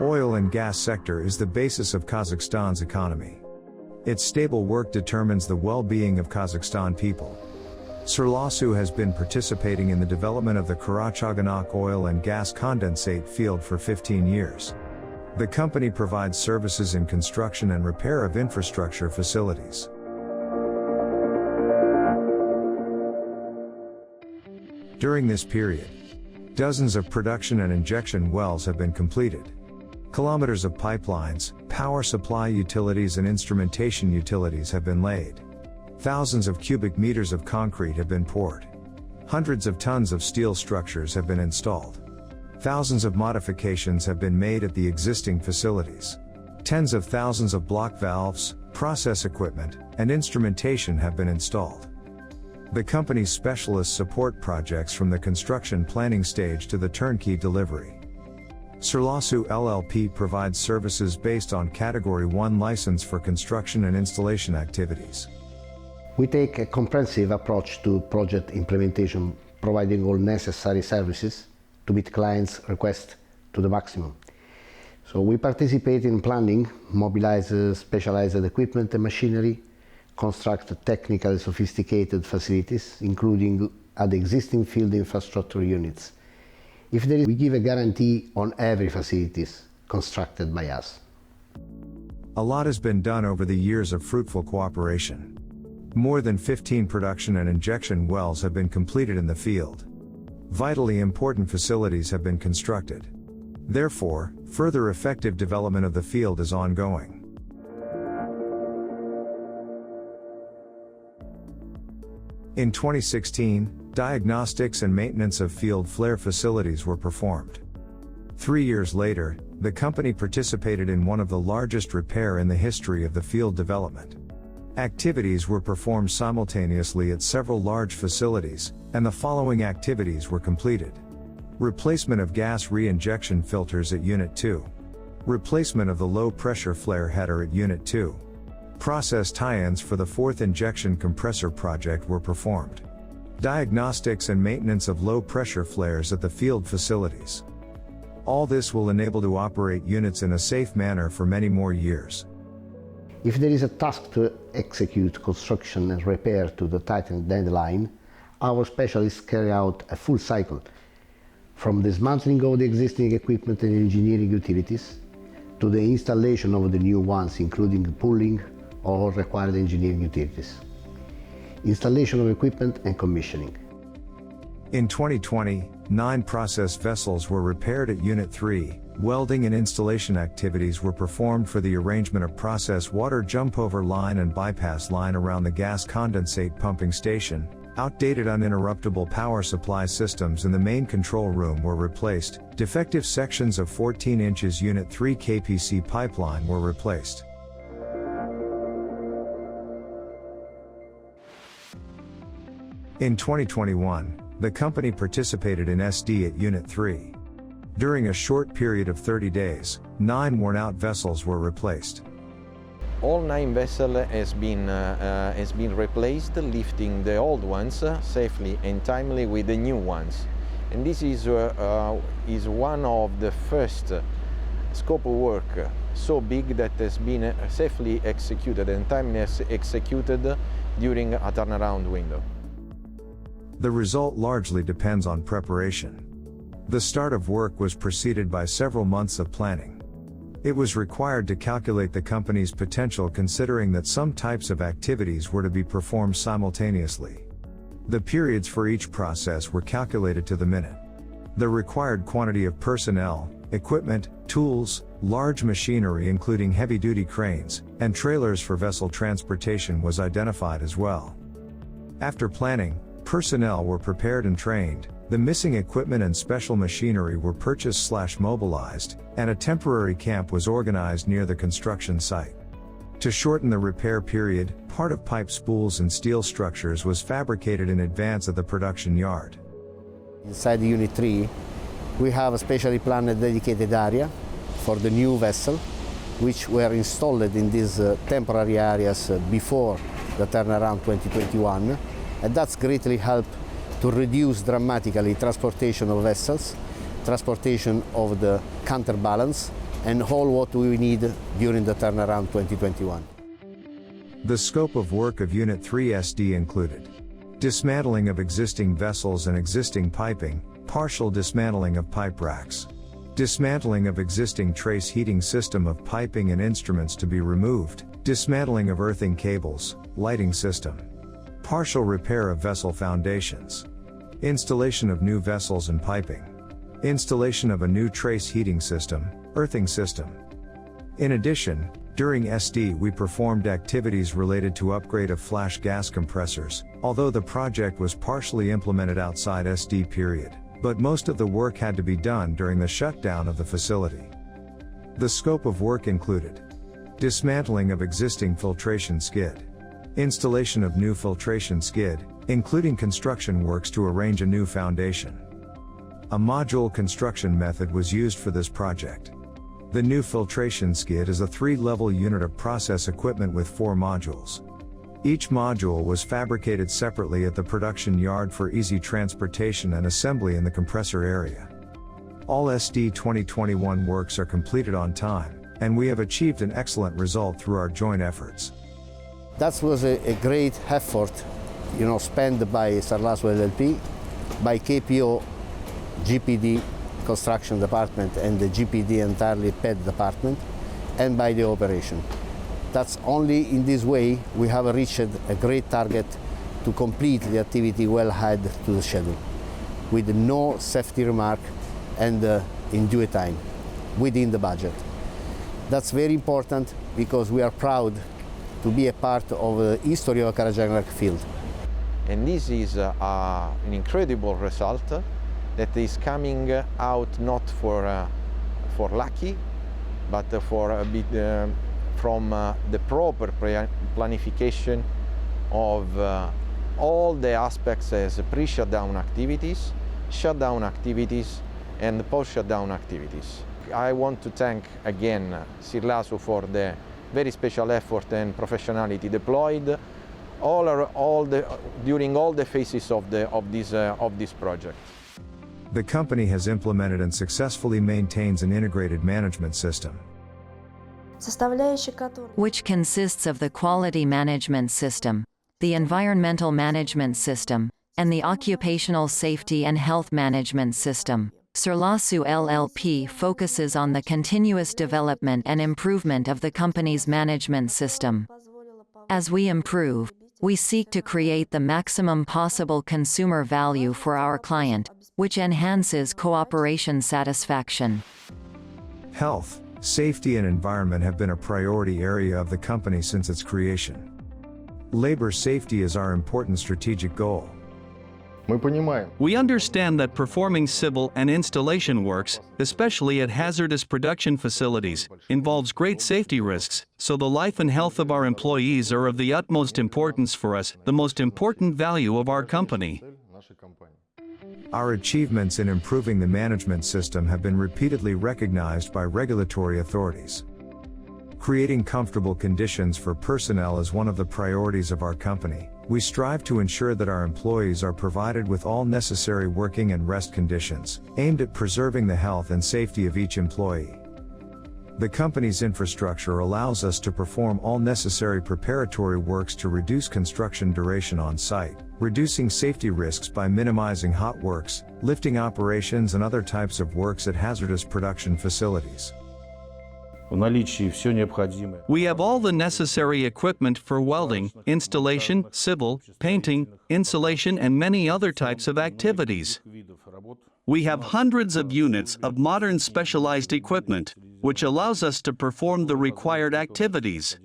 Oil and gas sector is the basis of Kazakhstan's economy. Its stable work determines the well-being of Kazakhstan people. Surlasu has been participating in the development of the Karachaganak oil and gas condensate field for 15 years. The company provides services in construction and repair of infrastructure facilities. During this period, dozens of production and injection wells have been completed. Kilometers of pipelines, power supply utilities and instrumentation utilities have been laid. Thousands of cubic meters of concrete have been poured. Hundreds of tons of steel structures have been installed. Thousands of modifications have been made at the existing facilities. Tens of thousands of block valves, process equipment, and instrumentation have been installed. The company's specialists support projects from the construction planning stage to the turnkey delivery. Surlasu LLP provides services based on Category 1 license for construction and installation activities. We take a comprehensive approach to project implementation, providing all necessary services to meet clients' requests to the maximum. So we participate in planning, mobilize specialized equipment and machinery, construct technically sophisticated facilities, including at the existing field infrastructure units. If there is, we give a guarantee on every facilities constructed by us. A lot has been done over the years of fruitful cooperation. More than 15 production and injection wells have been completed in the field. Vitally important facilities have been constructed. Therefore, further effective development of the field is ongoing. In 2016, diagnostics and maintenance of field flare facilities were performed. 3 years later, the company participated in one of the largest repair in the history of the field development. Activities were performed simultaneously at several large facilities, and the following activities were completed. Replacement of gas re-injection filters at Unit 2. Replacement of the low-pressure flare header at Unit 2. Process tie-ins for the 4th injection compressor project were performed. Diagnostics and maintenance of low-pressure flares at the field facilities. All this will enable to operate units in a safe manner for many more years. If there is a task to execute construction and repair to the tightened deadline, our specialists carry out a full cycle, from dismantling of the existing equipment and engineering utilities, to the installation of the new ones, including pulling or required engineering utilities, installation of equipment and commissioning. In 2020, 9 process vessels were repaired at Unit 3, welding and installation activities were performed for the arrangement of process water jumpover line and bypass line around the gas condensate pumping station. Outdated uninterruptible power supply systems in the main control room were replaced. Defective sections of 14 inches Unit 3 KPC pipeline were replaced. In 2021, the company participated in SD at Unit 3. During a short period of 30 days, 9 worn-out vessels were replaced. All 9 vessels has been replaced, lifting the old ones safely and timely with the new ones. And this is one of the first scope of work so big that has been safely executed and timely executed during a turnaround window. The result largely depends on preparation. The start of work was preceded by several months of planning. It was required to calculate the company's potential, considering that some types of activities were to be performed simultaneously. The periods for each process were calculated to the minute. The required quantity of personnel, equipment, tools, large machinery including heavy-duty cranes, and trailers for vessel transportation was identified as well. After planning, personnel were prepared and trained, the missing equipment and special machinery were purchased/mobilized, and a temporary camp was organized near the construction site. To shorten the repair period, part of pipe spools and steel structures was fabricated in advance at the production yard. Inside Unit 3, we have a specially planned dedicated area for the new vessel, which were installed in these temporary areas before the turnaround 2021, and that's greatly helped to reduce dramatically transportation of vessels transportation of the counterbalance, and all what we need during the turnaround 2021. The scope of work of Unit 3 SD included dismantling of existing vessels and existing piping, partial dismantling of pipe racks, dismantling of existing trace heating system of piping and instruments to be removed, dismantling of earthing cables, lighting system, partial repair of vessel foundations, installation of new vessels and piping, installation of a new trace heating system, earthing system. In addition, during SD we performed activities related to upgrade of flash gas compressors, although the project was partially implemented outside SD period, but most of the work had to be done during the shutdown of the facility. The scope of work included dismantling of existing filtration skid, installation of new filtration skid, including construction works to arrange a new foundation. A module construction method was used for this project. The new filtration skid is a 3-level unit of process equipment with 4 modules. Each module was fabricated separately at the production yard for easy transportation and assembly in the compressor area. All SD 2021 works are completed on time, and we have achieved an excellent result through our joint efforts. That was a great effort, spent by Sarlasso LLP, by KPO, GPD Construction Department and the GPD entirely PED Department, and by the operation. That's only in this way we have reached a great target to complete the activity well ahead to the schedule, with no safety remark and in due time, within the budget. That's very important because we are proud to be a part of the history of Karajanrak field. And this is an incredible result that is coming out not for lucky, but for a bit from the proper planification of all the aspects as pre-shutdown activities, shutdown activities, and post-shutdown activities. I want to thank again Sarlasso for the very special effort and professionality deployed during all the phases of this project. The company has implemented and successfully maintains an integrated management system, which consists of the quality management system, the environmental management system, and the occupational safety and health management system. Sarlasso LLP focuses on the continuous development and improvement of the company's management system. As we improve, we seek to create the maximum possible consumer value for our client, which enhances cooperation satisfaction. Health, safety and environment have been a priority area of the company since its creation. Labor safety is our important strategic goal. We understand that performing civil and installation works, especially at hazardous production facilities, involves great safety risks, so the life and health of our employees are of the utmost importance for us, the most important value of our company. Our achievements in improving the management system have been repeatedly recognized by regulatory authorities. Creating comfortable conditions for personnel is one of the priorities of our company. We strive to ensure that our employees are provided with all necessary working and rest conditions, aimed at preserving the health and safety of each employee. The company's infrastructure allows us to perform all necessary preparatory works to reduce construction duration on site, reducing safety risks by minimizing hot works, lifting operations and other types of works at hazardous production facilities. We have all the necessary equipment for welding, installation, civil, painting, insulation, and many other types of activities. We have hundreds of units of modern specialized equipment, which allows us to perform the required activities.